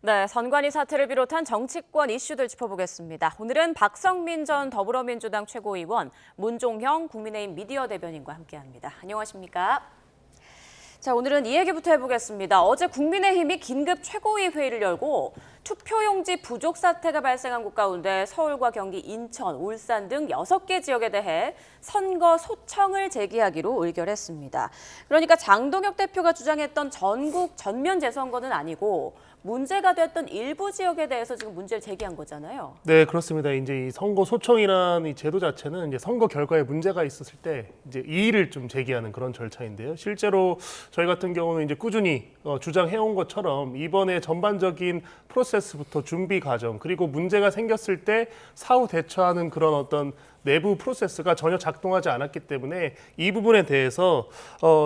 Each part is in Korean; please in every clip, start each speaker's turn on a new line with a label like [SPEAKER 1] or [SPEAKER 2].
[SPEAKER 1] 네, 선관위 사태를 비롯한 정치권 이슈들 짚어보겠습니다. 오늘은 박성민 전 더불어민주당 최고위원, 문종형 국민의힘 미디어 대변인과 함께합니다. 안녕하십니까? 자, 오늘은 이 얘기부터 해보겠습니다. 어제 국민의힘이 긴급 최고위 회의를 열고 투표용지 부족 사태가 발생한 곳 가운데 서울과 경기, 인천, 울산 등 6개 지역에 대해 선거 소청을 제기하기로 의결했습니다. 그러니까 장동혁 대표가 주장했던 전국 전면 재선거는 아니고 문제가 됐던 일부 지역에 대해서 지금 문제를 제기한 거잖아요.
[SPEAKER 2] 네, 그렇습니다. 이제 이 선거 소청이라는 이 제도 자체는 이제 선거 결과에 문제가 있었을 때 이제 이의를 좀 제기하는 그런 절차인데요. 실제로 저희 같은 경우는 이제 꾸준히 주장해온 것처럼 이번에 전반적인 프로세스부터 준비 과정 그리고 문제가 생겼을 때 사후 대처하는 그런 어떤 내부 프로세스가 전혀 작동하지 않았기 때문에 이 부분에 대해서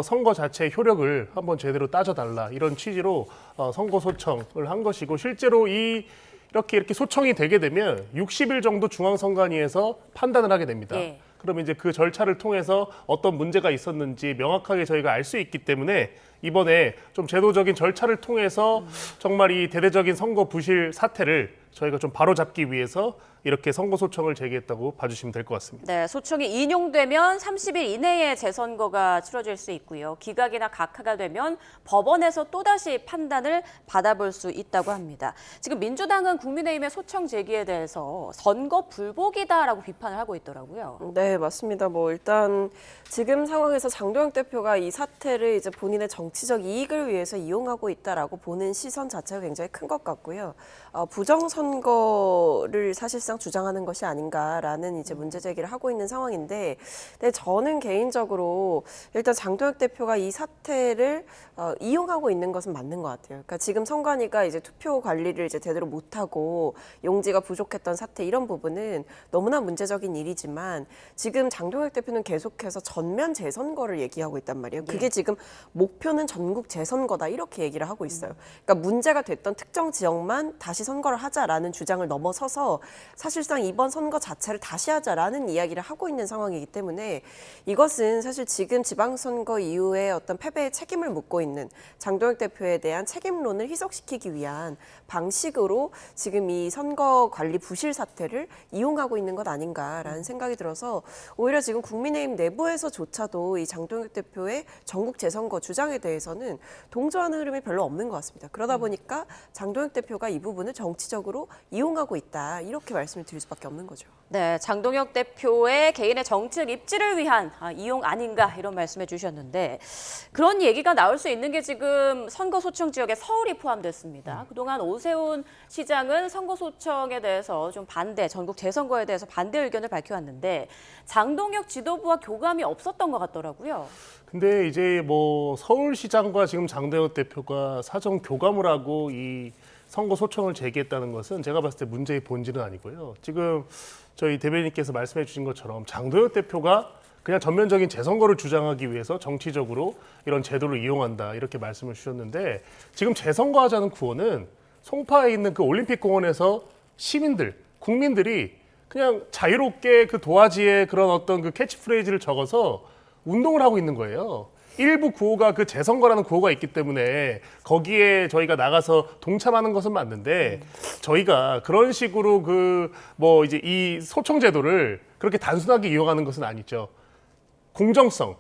[SPEAKER 2] 선거 자체의 효력을 한번 제대로 따져달라 이런 취지로 선거 소청을 한 것이고 실제로 이렇게 소청이 되게 되면 60일 정도 중앙선관위에서 판단을 하게 됩니다.
[SPEAKER 1] 예.
[SPEAKER 2] 그러면 이제 그 절차를 통해서 어떤 문제가 있었는지 명확하게 저희가 알 수 있기 때문에 이번에 좀 제도적인 절차를 통해서 정말 이 대대적인 선거 부실 사태를 저희가 좀 바로잡기 위해서 이렇게 선거 소청을 제기했다고 봐주시면 될 것 같습니다.
[SPEAKER 1] 네, 소청이 인용되면 30일 이내에 재선거가 치러질 수 있고요. 기각이나 각하가 되면 법원에서 또다시 판단을 받아볼 수 있다고 합니다. 지금 민주당은 국민의힘의 소청 제기에 대해서 선거 불복이다라고 비판을 하고 있더라고요.
[SPEAKER 3] 네, 맞습니다. 일단 지금 상황에서 장동혁 대표가 이 사태를 이제 본인의 정치적 이익을 위해서 이용하고 있다라고 보는 시선 자체가 굉장히 큰 것 같고요. 부정선거를 사실상 주장하는 것이 아닌가라는 이제 문제 제기를 하고 있는 상황인데, 근데 저는 개인적으로 일단 장동혁 대표가 이 사태를 이용하고 있는 것은 맞는 것 같아요. 그러니까 지금 선관위가 이제 투표 관리를 이제 제대로 못하고 용지가 부족했던 사태 이런 부분은 너무나 문제적인 일이지만 지금 장동혁 대표는 계속해서 전면 재선거를 얘기하고 있단 말이에요. 그게 지금 목표는 전국 재선거다 이렇게 얘기를 하고 있어요. 그러니까 문제가 됐던 특정 지역만 다시 선거를 하자라는 주장을 넘어서서 사실상 이번 선거 자체를 다시 하자라는 이야기를 하고 있는 상황이기 때문에 이것은 사실 지금 지방선거 이후에 어떤 패배의 책임을 묻고 있는 장동혁 대표에 대한 책임론을 희석시키기 위한 방식으로 지금 이 선거 관리 부실 사태를 이용하고 있는 것 아닌가라는 생각이 들어서 오히려 지금 국민의힘 내부에서조차도 이 장동혁 대표의 전국 재선거 주장에 대해서는 동조하는 흐름이 별로 없는 것 같습니다. 그러다 보니까 장동혁 대표가 이 부분을 정치적으로 이용하고 있다 이렇게 말씀을 드릴 수밖에 없는 거죠.
[SPEAKER 1] 네, 장동혁 대표의 개인의 정치적 입지를 위한 이용 아닌가 이런 말씀해 주셨는데 그런 얘기가 나올 수 있는 게 지금 선거 소청 지역에 서울이 포함됐습니다. 그동안 오세훈 시장은 선거 소청에 대해서 좀 반대, 전국 재선거에 대해서 반대 의견을 밝혀왔는데 장동혁 지도부와 교감이 없었던 것 같더라고요.
[SPEAKER 2] 근데 이제 서울시장과 지금 장동혁 대표가 사전 교감을 하고 이 선거 소청을 제기했다는 것은 제가 봤을 때 문제의 본질은 아니고요. 지금 저희 대변인께서 말씀해 주신 것처럼 장동혁 대표가 그냥 전면적인 재선거를 주장하기 위해서 정치적으로 이런 제도를 이용한다 이렇게 말씀을 주셨는데 지금 재선거하자는 구호는 송파에 있는 그 올림픽 공원에서 시민들, 국민들이 그냥 자유롭게 그 도화지에 그런 어떤 그 캐치프레이즈를 적어서 운동을 하고 있는 거예요. 일부 구호가 그 재선거라는 구호가 있기 때문에 거기에 저희가 나가서 동참하는 것은 맞는데 저희가 그런 식으로 이제 이 소청 제도를 그렇게 단순하게 이용하는 것은 아니죠. 공정성,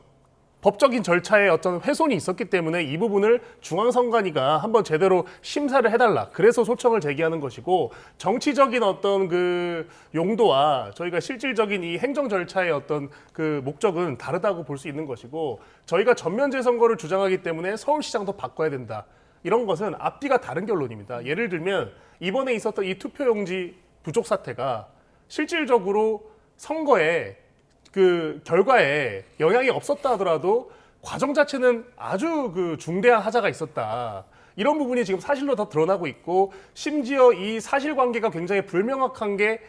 [SPEAKER 2] 법적인 절차에 어떤 훼손이 있었기 때문에 이 부분을 중앙선관위가 한번 제대로 심사를 해달라. 그래서 소청을 제기하는 것이고 정치적인 어떤 그 용도와 저희가 실질적인 이 행정 절차의 어떤 그 목적은 다르다고 볼 수 있는 것이고 저희가 전면 재선거를 주장하기 때문에 서울시장도 바꿔야 된다. 이런 것은 앞뒤가 다른 결론입니다. 예를 들면 이번에 있었던 이 투표용지 부족 사태가 실질적으로 선거에 그 결과에 영향이 없었다 하더라도 과정 자체는 아주 그 중대한 하자가 있었다. 이런 부분이 지금 사실로 다 드러나고 있고 심지어 이 사실관계가 굉장히 불명확한 게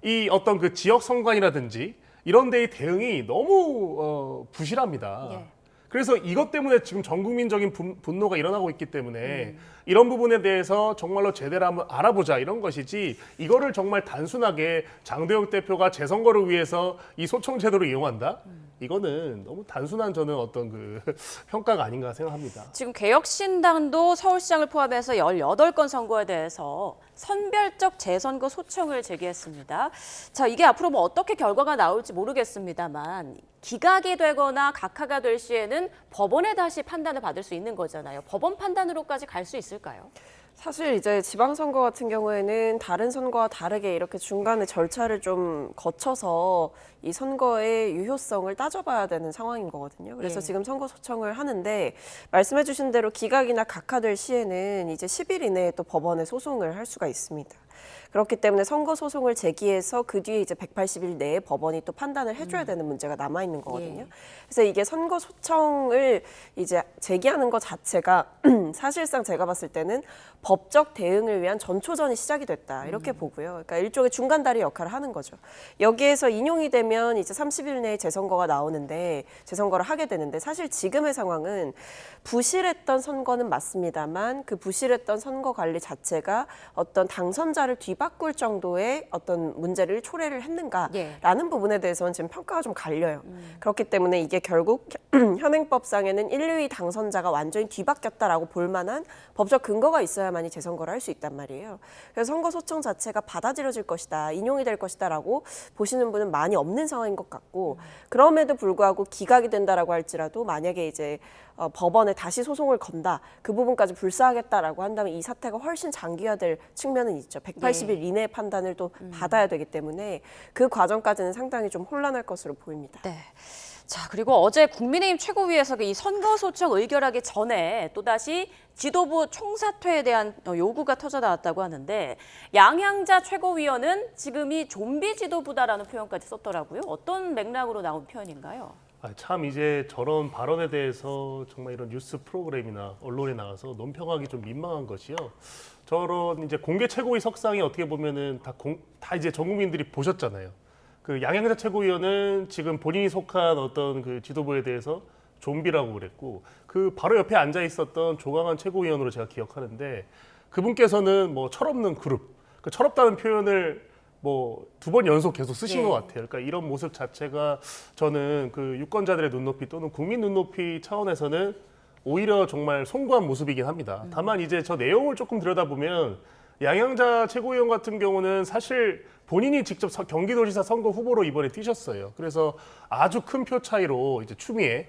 [SPEAKER 2] 이 어떤 그 지역 선관이라든지 이런 데의 대응이 너무 부실합니다.
[SPEAKER 1] 예.
[SPEAKER 2] 그래서 이것 때문에 지금 전 국민적인 분노가 일어나고 있기 때문에 이런 부분에 대해서 정말로 제대로 한번 알아보자 이런 것이지 이거를 정말 단순하게 장동혁 대표가 재선거를 위해서 이 소청 제도를 이용한다? 이거는 너무 단순한 저는 어떤 그 평가가 아닌가 생각합니다.
[SPEAKER 1] 지금 개혁신당도 서울시장을 포함해서 18건 선거에 대해서 선별적 재선거 소청을 제기했습니다. 자, 이게 앞으로 뭐 어떻게 결과가 나올지 모르겠습니다만 기각이 되거나 각하가 될 시에는 법원에 다시 판단을 받을 수 있는 거잖아요. 법원 판단으로까지 갈 수 있을까요?
[SPEAKER 3] 사실 이제 지방선거 같은 경우에는 다른 선거와 다르게 이렇게 중간에 절차를 좀 거쳐서 이 선거의 유효성을 따져봐야 되는 상황인 거거든요. 그래서
[SPEAKER 1] 예.
[SPEAKER 3] 지금 선거 소청을 하는데 말씀해 주신 대로 기각이나 각하될 시에는 이제 10일 이내에 또 법원에 소송을 할 수가 있습니다. 그렇기 때문에 선거 소송을 제기해서 그 뒤에 이제 180일 내에 법원이 또 판단을 해줘야 되는 문제가 남아 있는 거거든요.
[SPEAKER 1] 예.
[SPEAKER 3] 그래서 이게 선거 소청을 이제 제기하는 것 자체가 사실상 제가 봤을 때는 법적 대응을 위한 전초전이 시작이 됐다 이렇게 보고요. 그러니까 일종의 중간다리 역할을 하는 거죠. 여기에서 인용이 되면 이제 30일 내에 재선거가 나오는데 재선거를 하게 되는데 사실 지금의 상황은 부실했던 선거는 맞습니다만 그 부실했던 선거 관리 자체가 어떤 당선자를 뒤바꿀 정도의 어떤 문제를 초래를 했는가라는 부분에 대해서는 지금 평가가 좀 갈려요. 그렇기 때문에 이게 결국 현행법상에는 1, 2위 당선자가 완전히 뒤바뀌었다라고 볼 만한 법적 근거가 있어야만이 재선거를 할 수 있단 말이에요. 그래서 선거 소청 자체가 받아들여질 것이다, 인용이 될 것이다라고 보시는 분은 많이 없는 상황인 것 같고 그럼에도 불구하고 기각이 된다라고 할지라도 만약에 이제 법원에 다시 소송을 건다, 그 부분까지 불사하겠다라고 한다면 이 사태가 훨씬 장기화될 측면은 있죠. 180일 이내 판단을 또 받아야 되기 때문에 그 과정까지는 상당히 좀 혼란할 것으로 보입니다.
[SPEAKER 1] 네. 자, 그리고 어제 국민의힘 최고위에서 이 선거 소청 의결하기 전에 또다시 지도부 총사퇴에 대한 요구가 터져 나왔다고 하는데 양양자 최고위원은 지금이 좀비 지도부다라는 표현까지 썼더라고요. 어떤 맥락으로 나온 표현인가요?
[SPEAKER 2] 참 이제 저런 발언에 대해서 정말 이런 뉴스 프로그램이나 언론에 나와서 논평하기 좀 민망한 것이요. 저런 이제 공개 최고위 석상이 어떻게 보면은 다 이제 전 국민들이 보셨잖아요. 그 양양자 최고위원은 지금 본인이 속한 어떤 그 지도부에 대해서 좀비라고 그랬고 그 바로 옆에 앉아 있었던 조강한 최고위원으로 제가 기억하는데 그분께서는 뭐 철없는 그룹, 그 철없다는 표현을 뭐 2번 연속 계속 쓰신 것 같아요. 그러니까 이런 모습 자체가 저는 그 유권자들의 눈높이 또는 국민 눈높이 차원에서는 오히려 정말 송구한 모습이긴 합니다. 다만 이제 저 내용을 조금 들여다보면 양양자 최고위원 같은 경우는 사실 본인이 직접 경기도지사 선거 후보로 이번에 뛰셨어요. 그래서 아주 큰 표 차이로 이제 추미애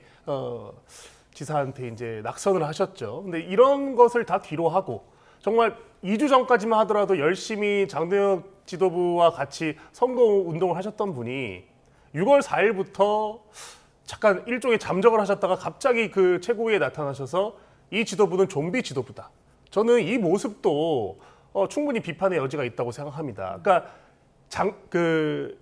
[SPEAKER 2] 지사한테 이제 낙선을 하셨죠. 근데 이런 것을 다 뒤로 하고 정말 2주 전까지만 하더라도 열심히 장동혁 지도부와 같이 선거 운동을 하셨던 분이 6월 4일부터 잠깐 일종의 잠적을 하셨다가 갑자기 그 최고위에 나타나셔서 이 지도부는 좀비 지도부다. 저는 이 모습도 충분히 비판의 여지가 있다고 생각합니다. 그러니까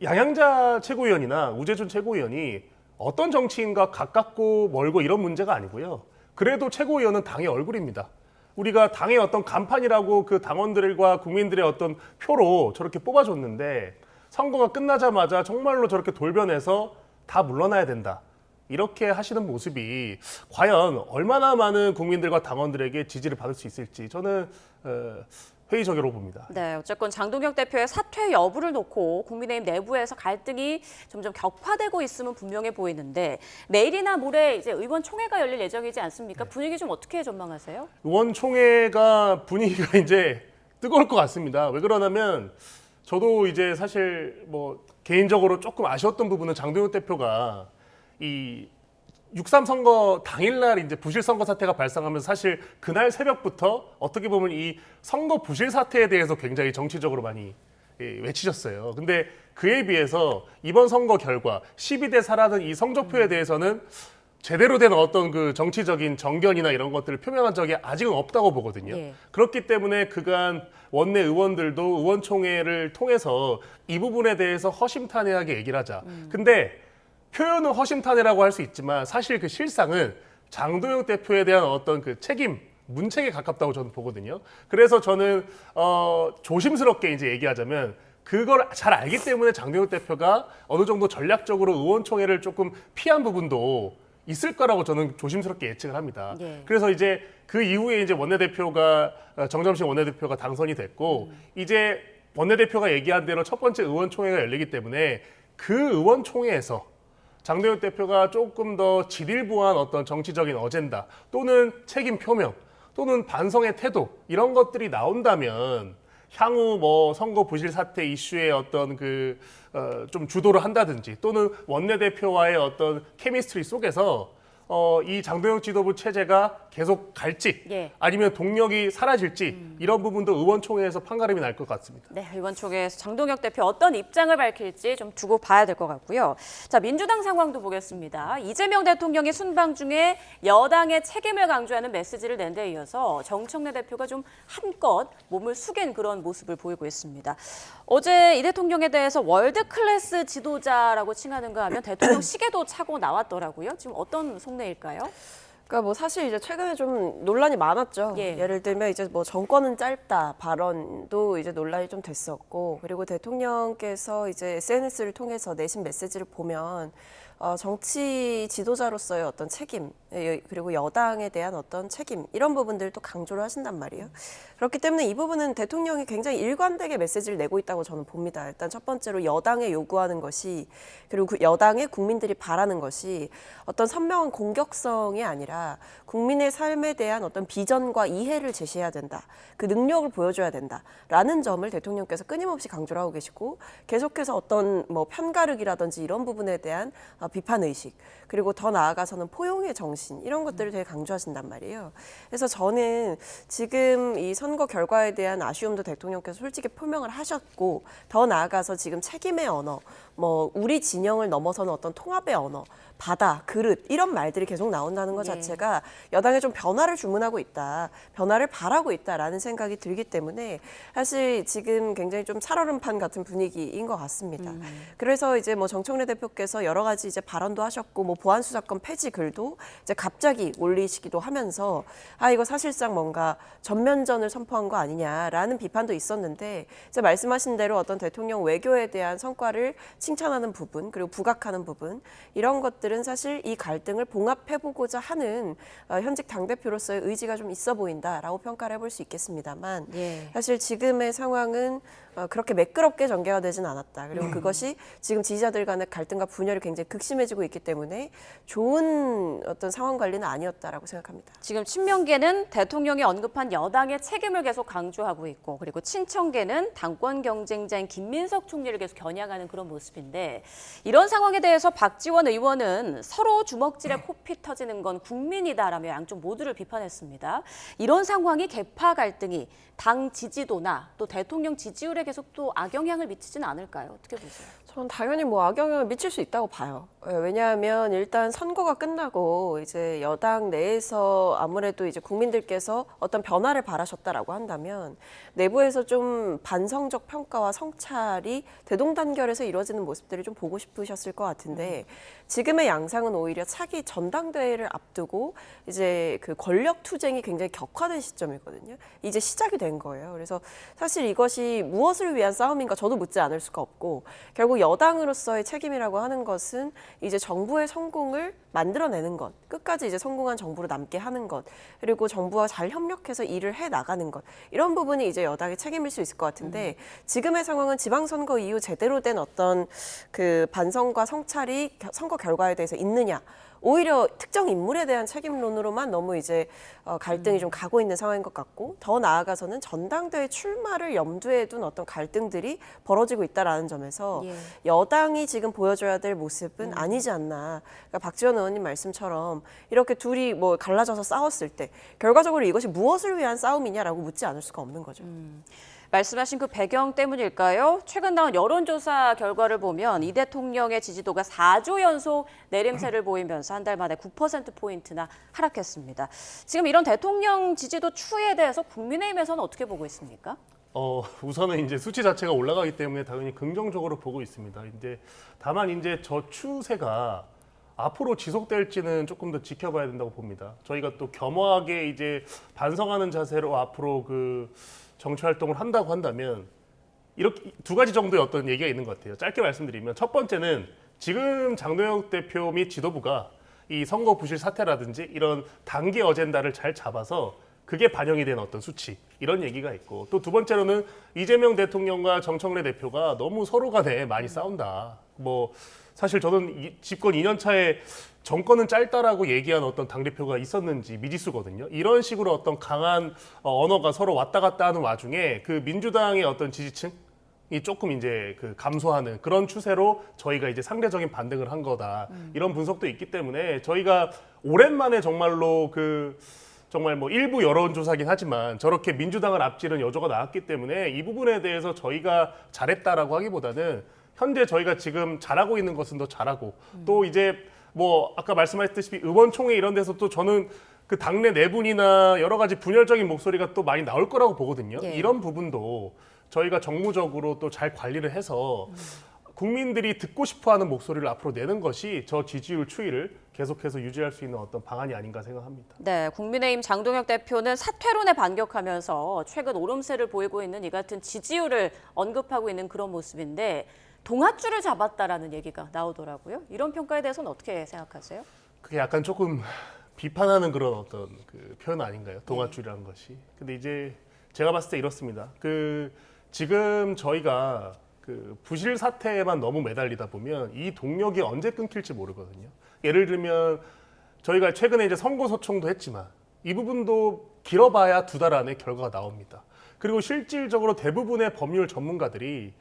[SPEAKER 2] 양양자 최고위원이나 우재준 최고위원이 어떤 정치인과 가깝고 멀고 이런 문제가 아니고요. 그래도 최고위원은 당의 얼굴입니다. 우리가 당의 어떤 간판이라고 그 당원들과 국민들의 어떤 표로 저렇게 뽑아줬는데 선거가 끝나자마자 정말로 저렇게 돌변해서 다 물러나야 된다. 이렇게 하시는 모습이 과연 얼마나 많은 국민들과 당원들에게 지지를 받을 수 있을지 저는 회의적으로 봅니다.
[SPEAKER 1] 네, 어쨌건 장동혁 대표의 사퇴 여부를 놓고 국민의힘 내부에서 갈등이 점점 격화되고 있음은 분명해 보이는데 내일이나 모레 이제 의원총회가 열릴 예정이지 않습니까? 분위기 좀 어떻게 전망하세요?
[SPEAKER 2] 의원총회가 분위기가 이제 뜨거울 것 같습니다. 왜 그러냐면 저도 이제 사실 뭐 개인적으로 조금 아쉬웠던 부분은 장동혁 대표가 이 6.3 선거 당일날 이제 부실 선거 사태가 발생하면서 사실 그날 새벽부터 어떻게 보면 이 선거 부실 사태에 대해서 굉장히 정치적으로 많이 외치셨어요. 근데 그에 비해서 이번 선거 결과 12대 4라는 이 성적표에 대해서는 제대로 된 어떤 그 정치적인 정견이나 이런 것들을 표명한 적이 아직은 없다고 보거든요.
[SPEAKER 1] 예.
[SPEAKER 2] 그렇기 때문에 그간 원내 의원들도 의원총회를 통해서 이 부분에 대해서 허심탄회하게 얘기를 하자. 근데 표현은 허심탄회라고 할 수 있지만 사실 그 실상은 장동혁 대표에 대한 어떤 그 책임, 문책에 가깝다고 저는 보거든요. 그래서 저는 조심스럽게 이제 얘기하자면 그걸 잘 알기 때문에 장동혁 대표가 어느 정도 전략적으로 의원총회를 조금 피한 부분도 있을 거라고 저는 조심스럽게 예측을 합니다.
[SPEAKER 1] 예.
[SPEAKER 2] 그래서 이제 그 이후에 이제 원내대표가 정점식 원내대표가 당선이 됐고 이제 원내대표가 얘기한 대로 첫 번째 의원총회가 열리기 때문에 그 의원총회에서 장동혁 대표가 조금 더 질일부한 어떤 정치적인 어젠다 또는 책임 표명 또는 반성의 태도 이런 것들이 나온다면 향후 뭐 선거 부실 사태 이슈의 어떤 좀 주도를 한다든지 또는 원내대표와의 어떤 케미스트리 속에서 이 장동혁 지도부 체제가 계속 갈지
[SPEAKER 1] 예.
[SPEAKER 2] 아니면 동력이 사라질지 이런 부분도 의원총회에서 판가름이 날 것 같습니다.
[SPEAKER 1] 네, 의원총회에서 장동혁 대표 어떤 입장을 밝힐지 좀 두고 봐야 될 것 같고요. 자, 민주당 상황도 보겠습니다. 이재명 대통령이 순방 중에 여당의 책임을 강조하는 메시지를 낸 데 이어서 정청래 대표가 좀 한껏 몸을 숙인 그런 모습을 보이고 있습니다. 어제 이 대통령에 대해서 월드 클래스 지도자라고 칭하는가 하면 대통령 시계도 차고 나왔더라고요. 지금 어떤 속내일까요?
[SPEAKER 3] 그러니까 뭐 사실 이제 최근에 좀 논란이 많았죠.
[SPEAKER 1] 예.
[SPEAKER 3] 예를 들면 이제 뭐 정권은 짧다 발언도 이제 논란이 좀 됐었고, 그리고 대통령께서 이제 SNS를 통해서 내신 메시지를 보면 정치 지도자로서의 어떤 책임, 그리고 여당에 대한 어떤 책임 이런 부분들도 강조를 하신단 말이에요. 그렇기 때문에 이 부분은 대통령이 굉장히 일관되게 메시지를 내고 있다고 저는 봅니다. 일단 첫 번째로 여당에 요구하는 것이, 그리고 그 여당의 국민들이 바라는 것이 어떤 선명한 공격성이 아니라 국민의 삶에 대한 어떤 비전과 이해를 제시해야 된다. 그 능력을 보여줘야 된다라는 점을 대통령께서 끊임없이 강조를 하고 계시고, 계속해서 어떤 뭐 편가르기라든지 이런 부분에 대한 비판 의식, 그리고 더 나아가서는 포용의 정신 이런 것들을 되게 강조하신단 말이에요. 그래서 저는 지금 이 선거 결과에 대한 아쉬움도 대통령께서 솔직히 표명을 하셨고, 더 나아가서 지금 책임의 언어, 뭐 우리 진영을 넘어서는 어떤 통합의 언어, 바다, 그릇 이런 말들이 계속 나온다는 것
[SPEAKER 1] 예.
[SPEAKER 3] 자체가 여당에 좀 변화를 주문하고 있다, 변화를 바라고 있다라는 생각이 들기 때문에 사실 지금 굉장히 좀 살얼음판 같은 분위기인 것 같습니다. 그래서 이제 뭐 정청래 대표께서 여러 가지 이제 발언도 하셨고, 뭐 보안수사권 폐지 글도 이제 갑자기 올리시기도 하면서 이거 사실상 뭔가 전면전을 선포한 거 아니냐라는 비판도 있었는데, 이제 말씀하신 대로 어떤 대통령 외교에 대한 성과를 칭찬하는 부분, 그리고 부각하는 부분 이런 것들은 사실 이 갈등을 봉합해보고자 하는 현직 당대표로서의 의지가 좀 있어 보인다라고 평가를 해볼 수 있겠습니다만,
[SPEAKER 1] 예.
[SPEAKER 3] 사실 지금의 상황은 그렇게 매끄럽게 전개가 되진 않았다. 그리고 그것이 지금 지지자들 간의 갈등과 분열이 굉장히 극심해지고 있기 때문에 좋은 어떤 상황 관리는 아니었다라고 생각합니다.
[SPEAKER 1] 지금 친명계는 대통령이 언급한 여당의 책임을 계속 강조하고 있고, 그리고 친청계는 당권 경쟁자인 김민석 총리를 계속 겨냥하는 그런 모습인데, 이런 상황에 대해서 박지원 의원은 서로 주먹질에 코피 터지는 건 국민이다라며 양쪽 모두를 비판했습니다. 이런 상황이 개파 갈등이 당 지지도나 또 대통령 지지율에 계속 또 악영향을 미치지는 않을까요? 어떻게 보세요?
[SPEAKER 3] 저는 당연히 뭐 악영향을 미칠 수 있다고 봐요. 왜냐하면 일단 선거가 끝나고 이제 여당 내에서 아무래도 이제 국민들께서 어떤 변화를 바라셨다라고 한다면 내부에서 좀 반성적 평가와 성찰이 대동단결해서 이루어지는 모습들을 좀 보고 싶으셨을 것 같은데, 지금의 양상은 오히려 차기 전당대회를 앞두고 이제 그 권력 투쟁이 굉장히 격화된 시점이거든요. 이제 시작이 된 거예요. 그래서 사실 이것이 무엇을 위한 싸움인가 저도 묻지 않을 수가 없고, 결국 여당으로서의 책임이라고 하는 것은 이제 정부의 성공을 만들어내는 것, 끝까지 이제 성공한 정부로 남게 하는 것, 그리고 정부와 잘 협력해서 일을 해 나가는 것, 이런 부분이 이제 여당의 책임일 수 있을 것 같은데, 지금의 상황은 지방선거 이후 제대로 된 어떤 그 반성과 성찰이 선거 결과에 대해서 있느냐, 오히려 특정 인물에 대한 책임론으로만 너무 이제 갈등이 좀 가고 있는 상황인 것 같고, 더 나아가서는 전당대회 출마를 염두에 둔 어떤 갈등들이 벌어지고 있다라는 점에서
[SPEAKER 1] 예.
[SPEAKER 3] 여당이 지금 보여줘야 될 모습은 아니지 않나. 그러니까 박지원 의원님 말씀처럼 이렇게 둘이 뭐 갈라져서 싸웠을 때 결과적으로 이것이 무엇을 위한 싸움이냐라고 묻지 않을 수가 없는 거죠.
[SPEAKER 1] 말씀하신 그 배경 때문일까요? 최근 나온 여론조사 결과를 보면 이 대통령의 지지도가 4조 연속 내림세를 보이면서 한 달 만에 9%포인트나 하락했습니다. 지금 이런 대통령 지지도 추이에 대해서 국민의힘에서는 어떻게 보고 있습니까?
[SPEAKER 2] 우선은 이제 수치 자체가 올라가기 때문에 당연히 긍정적으로 보고 있습니다. 이제 다만 이제 저 추세가 앞으로 지속될지는 조금 더 지켜봐야 된다고 봅니다. 저희가 또 겸허하게 이제 반성하는 자세로 앞으로 그 정치 활동을 한다고 한다면 이렇게 두 가지 정도의 어떤 얘기가 있는 것 같아요. 짧게 말씀드리면 첫 번째는 지금 장동혁 대표 및 지도부가 이 선거 부실 사태라든지 이런 단기 어젠다를 잘 잡아서 그게 반영이 된 어떤 수치 이런 얘기가 있고, 또 두 번째로는 이재명 대통령과 정청래 대표가 너무 서로 간에 많이 싸운다. 뭐 사실 저는 집권 2년 차에 정권은 짧다라고 얘기한 어떤 당대표가 있었는지 미지수거든요. 이런 식으로 어떤 강한 언어가 서로 왔다 갔다 하는 와중에 그 민주당의 어떤 지지층이 조금 이제 그 감소하는 그런 추세로 저희가 이제 상대적인 반등을 한 거다. 이런 분석도 있기 때문에 저희가 오랜만에 정말로 정말 뭐 일부 여론조사긴 하지만 저렇게 민주당을 앞지른 여조가 나왔기 때문에 이 부분에 대해서 저희가 잘했다라고 하기보다는 현재 저희가 지금 잘하고 있는 것은 더 잘하고 또 이제 뭐 아까 말씀하셨듯이 의원총회 이런 데서 또 저는 그 당내 내분이나 여러 가지 분열적인 목소리가 또 많이 나올 거라고 보거든요.
[SPEAKER 1] 예.
[SPEAKER 2] 이런 부분도 저희가 정무적으로 또 잘 관리를 해서 국민들이 듣고 싶어하는 목소리를 앞으로 내는 것이 저 지지율 추이를 계속해서 유지할 수 있는 어떤 방안이 아닌가 생각합니다.
[SPEAKER 1] 네, 국민의힘 장동혁 대표는 사퇴론에 반격하면서 최근 오름세를 보이고 있는 이 같은 지지율을 언급하고 있는 그런 모습인데 동아줄을 잡았다라는 얘기가 나오더라고요. 이런 평가에 대해서는 어떻게 생각하세요?
[SPEAKER 2] 그게 약간 조금 비판하는 그런 어떤 그 표현 아닌가요? 동아줄이라는 것이. 근데 이제 제가 봤을 때 이렇습니다. 지금 저희가 부실 사태에만 너무 매달리다 보면 이 동력이 언제 끊길지 모르거든요. 예를 들면 저희가 최근에 이제 선거 소청도 했지만 이 부분도 길어봐야 2달 안에 결과가 나옵니다. 그리고 실질적으로 대부분의 법률 전문가들이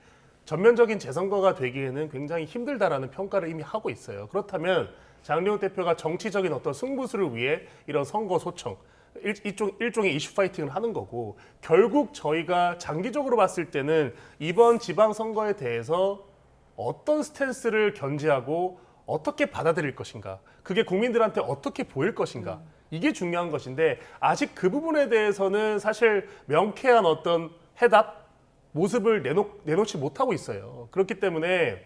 [SPEAKER 2] 전면적인 재선거가 되기에는 굉장히 힘들다라는 평가를 이미 하고 있어요. 그렇다면 장동혁 대표가 정치적인 어떤 승부수를 위해 이런 선거 소청, 일종의 이슈 파이팅을 하는 거고 결국 저희가 장기적으로 봤을 때는 이번 지방선거에 대해서 어떤 스탠스를 견지하고 어떻게 받아들일 것인가, 그게 국민들한테 어떻게 보일 것인가, 이게 중요한 것인데 아직 그 부분에 대해서는 사실 명쾌한 어떤 해답, 모습을 내놓지 못하고 있어요. 그렇기 때문에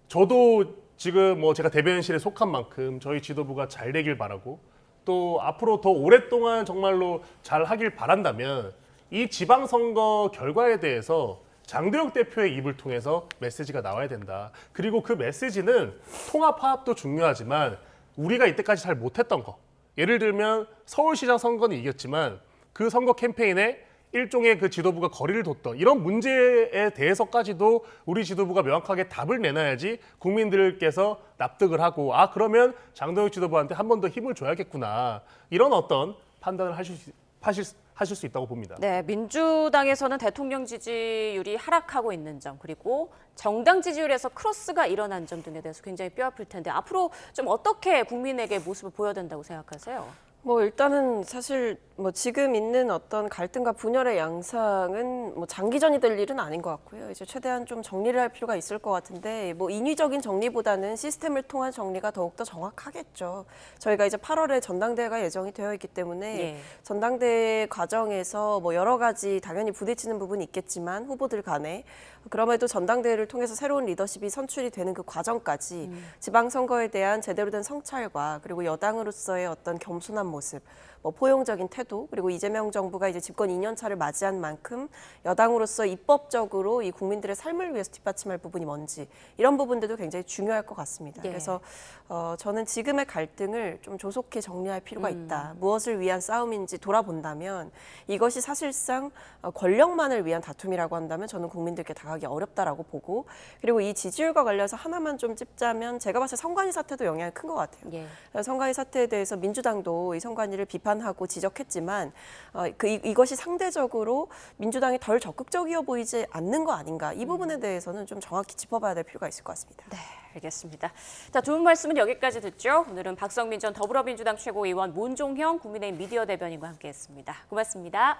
[SPEAKER 2] 저도 지금 뭐 제가 대변인실에 속한 만큼 저희 지도부가 잘 되길 바라고 또 앞으로 더 오랫동안 정말로 잘 하길 바란다면 이 지방선거 결과에 대해서 장동혁 대표의 입을 통해서 메시지가 나와야 된다. 그리고 그 메시지는 통합 화합도 중요하지만 우리가 이때까지 잘 못했던 거. 예를 들면 서울시장 선거는 이겼지만 그 선거 캠페인에 일종의 그 지도부가 거리를 뒀던 이런 문제에 대해서까지도 우리 지도부가 명확하게 답을 내놔야지 국민들께서 납득을 하고 그러면 장동혁 지도부한테 한 번 더 힘을 줘야겠구나 이런 어떤 판단을 하실 수 있다고 봅니다.
[SPEAKER 1] 네, 민주당에서는 대통령 지지율이 하락하고 있는 점 그리고 정당 지지율에서 크로스가 일어난 점 등에 대해서 굉장히 뼈아플 텐데 앞으로 좀 어떻게 국민에게 모습을 보여야 된다고 생각하세요?
[SPEAKER 3] 뭐 일단은 사실 뭐 지금 있는 어떤 갈등과 분열의 양상은 뭐 장기전이 될 일은 아닌 것 같고요. 이제 최대한 좀 정리를 할 필요가 있을 것 같은데 뭐 인위적인 정리보다는 시스템을 통한 정리가 더욱더 정확하겠죠. 저희가 이제 8월에 전당대회가 예정이 되어 있기 때문에
[SPEAKER 1] 예.
[SPEAKER 3] 전당대회 과정에서 뭐 여러 가지 당연히 부딪히는 부분이 있겠지만 후보들 간에 그럼에도 전당대회를 통해서 새로운 리더십이 선출이 되는 그 과정까지 지방선거에 대한 제대로 된 성찰과 그리고 여당으로서의 어떤 겸손한 모습, 뭐 포용적인 태도, 그리고 이재명 정부가 이제 집권 2년 차를 맞이한 만큼 여당으로서 입법적으로 이 국민들의 삶을 위해서 뒷받침할 부분이 뭔지 이런 부분들도 굉장히 중요할 것 같습니다.
[SPEAKER 1] 예.
[SPEAKER 3] 그래서 저는 지금의 갈등을 좀 조속히 정리할 필요가 있다. 무엇을 위한 싸움인지 돌아본다면 이것이 사실상 권력만을 위한 다툼이라고 한다면 저는 국민들께 다가가기 어렵다라고 보고 그리고 이 지지율과 관련해서 하나만 좀 찝자면 제가 봤을 때 선관위 사태도 영향이 큰 것 같아요.
[SPEAKER 1] 예.
[SPEAKER 3] 선관위 사태에 대해서 민주당도 이 선관위를 비판하고 지적했지만 이것이 상대적으로 민주당이 덜 적극적이어 보이지 않는 거 아닌가 이 부분에 대해서는 좀 정확히 짚어봐야 될 필요가 있을 것 같습니다.
[SPEAKER 1] 네, 알겠습니다. 자, 좋은 말씀은 여기까지 듣죠. 오늘은 박성민 전 더불어민주당 최고위원, 문종형 국민의힘 미디어 대변인과 함께했습니다. 고맙습니다.